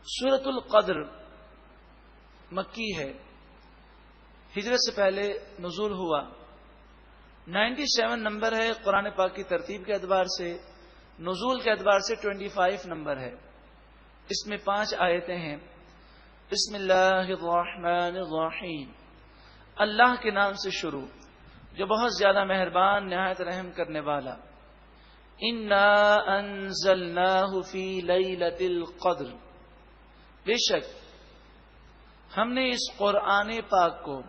سورۃ القدر مکی ہے، ہجرت سے پہلے نزول ہوا، 97 نمبر ہے قرآن پاک کی ترتیب کے اعتبار سے، نزول کے اعتبار سے 25 نمبر ہے۔ اس میں 5 آیتیں ہیں۔ بسم اللہ الرحمن الرحیم، اللہ کے نام سے شروع جو بہت زیادہ مہربان نہایت رحم کرنے والا۔ انا انزلناہ فی لیلۃ القدر، بے شک ہم نے اس قرآن پاک کو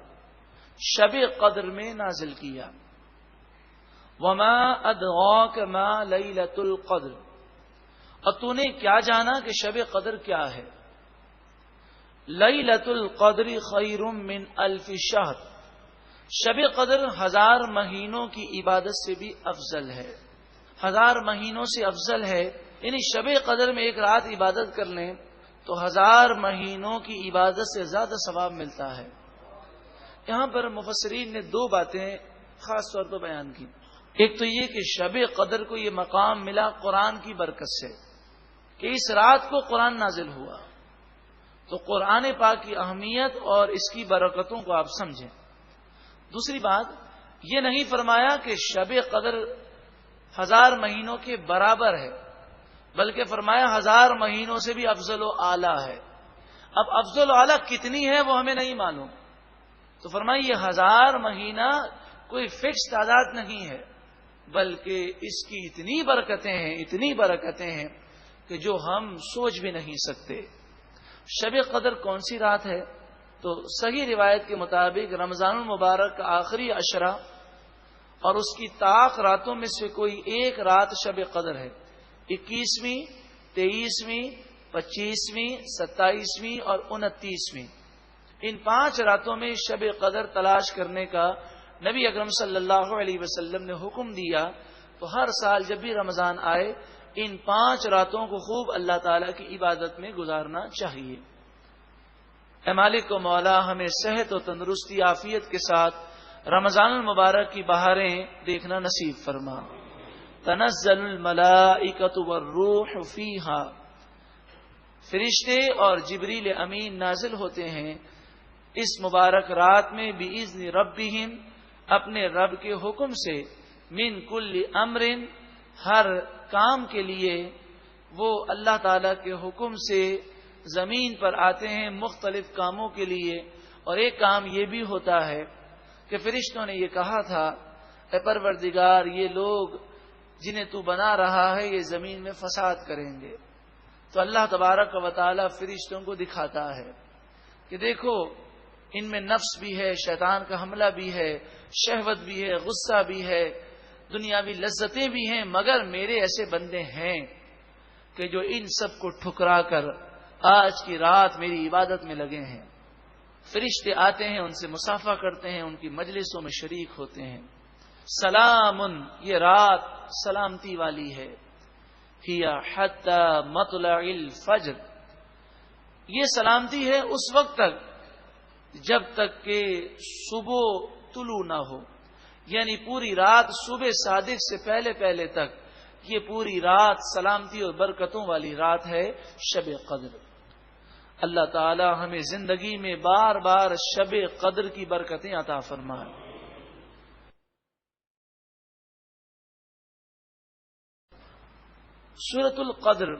شب قدر میں نازل کیا۔ وما ادراک ما لیلۃ القدر، اور تو نے کیا جانا کہ شب قدر کیا ہے؟ لیلۃ القدر خیر من الف شہر، شب قدر 1000 مہینوں کی عبادت سے بھی افضل ہے، 1000 مہینوں سے افضل ہے۔ یعنی شب قدر میں ایک رات عبادت کر لیں تو 1000 مہینوں کی عبادت سے زیادہ ثواب ملتا ہے۔ یہاں پر مفسرین نے 2 باتیں خاص طور پر بیان کی۔ ایک تو یہ کہ شب قدر کو یہ مقام ملا قرآن کی برکت سے کہ اس رات کو قرآن نازل ہوا، تو قرآن پاک کی اہمیت اور اس کی برکتوں کو آپ سمجھیں۔ دوسری بات یہ نہیں فرمایا کہ شب قدر 1000 مہینوں کے برابر ہے، بلکہ فرمایا 1000 مہینوں سے بھی افضل و اعلیٰ ہے۔ اب افضل و اعلیٰ کتنی ہے وہ ہمیں نہیں معلوم، تو فرمایا یہ 1000 مہینہ کوئی فکس تعداد نہیں ہے، بلکہ اس کی اتنی برکتیں ہیں کہ جو ہم سوچ بھی نہیں سکتے۔ شب قدر کون سی رات ہے؟ تو صحیح روایت کے مطابق رمضان المبارک کا آخری عشرہ اور اس کی طاق راتوں میں سے کوئی ایک رات شب قدر ہے۔ 21ویں، 23ویں، 25ویں، 27ویں اور 29ویں، ان 5 راتوں میں شب قدر تلاش کرنے کا نبی اکرم صلی اللہ علیہ وسلم نے حکم دیا۔ تو ہر سال جب بھی رمضان آئے ان 5 راتوں کو خوب اللہ تعالی کی عبادت میں گزارنا چاہیے۔ اے مالک و مولا، ہمیں صحت و تندرستی عافیت کے ساتھ رمضان المبارک کی بہاریں دیکھنا نصیب فرما۔ تنزل الملائکۃ والروح فیہا، فرشتے اور جبریل امین نازل ہوتے ہیں اس مبارک رات میں بِإِذْنِ ربہم، اپنے رب کے حکم سے، من کل امر، ہر کام کے لیے وہ اللہ تعالی کے حکم سے زمین پر آتے ہیں مختلف کاموں کے لیے۔ اور ایک کام یہ بھی ہوتا ہے کہ فرشتوں نے یہ کہا تھا، اے پروردگار یہ لوگ جنہیں تو بنا رہا ہے یہ زمین میں فساد کریں گے، تو اللہ تبارک و تعالی فرشتوں کو دکھاتا ہے کہ دیکھو ان میں نفس بھی ہے، شیطان کا حملہ بھی ہے، شہوت بھی ہے، غصہ بھی ہے، دنیاوی لذتیں بھی ہیں، مگر میرے ایسے بندے ہیں کہ جو ان سب کو ٹھکرا کر آج کی رات میری عبادت میں لگے ہیں۔ فرشتے آتے ہیں، ان سے مصافحہ کرتے ہیں، ان کی مجلسوں میں شریک ہوتے ہیں۔ سلام، یہ رات سلامتی والی ہے، ہی حتی مطلع الفجر، یہ سلامتی ہے اس وقت تک جب تک کہ صبح طلوع نہ ہو، یعنی پوری رات صبح صادق سے پہلے تک یہ پوری رات سلامتی اور برکتوں والی رات ہے شب قدر۔ اللہ تعالی ہمیں زندگی میں بار بار شب قدر کی برکتیں عطا فرمائے۔ سورۃ القدر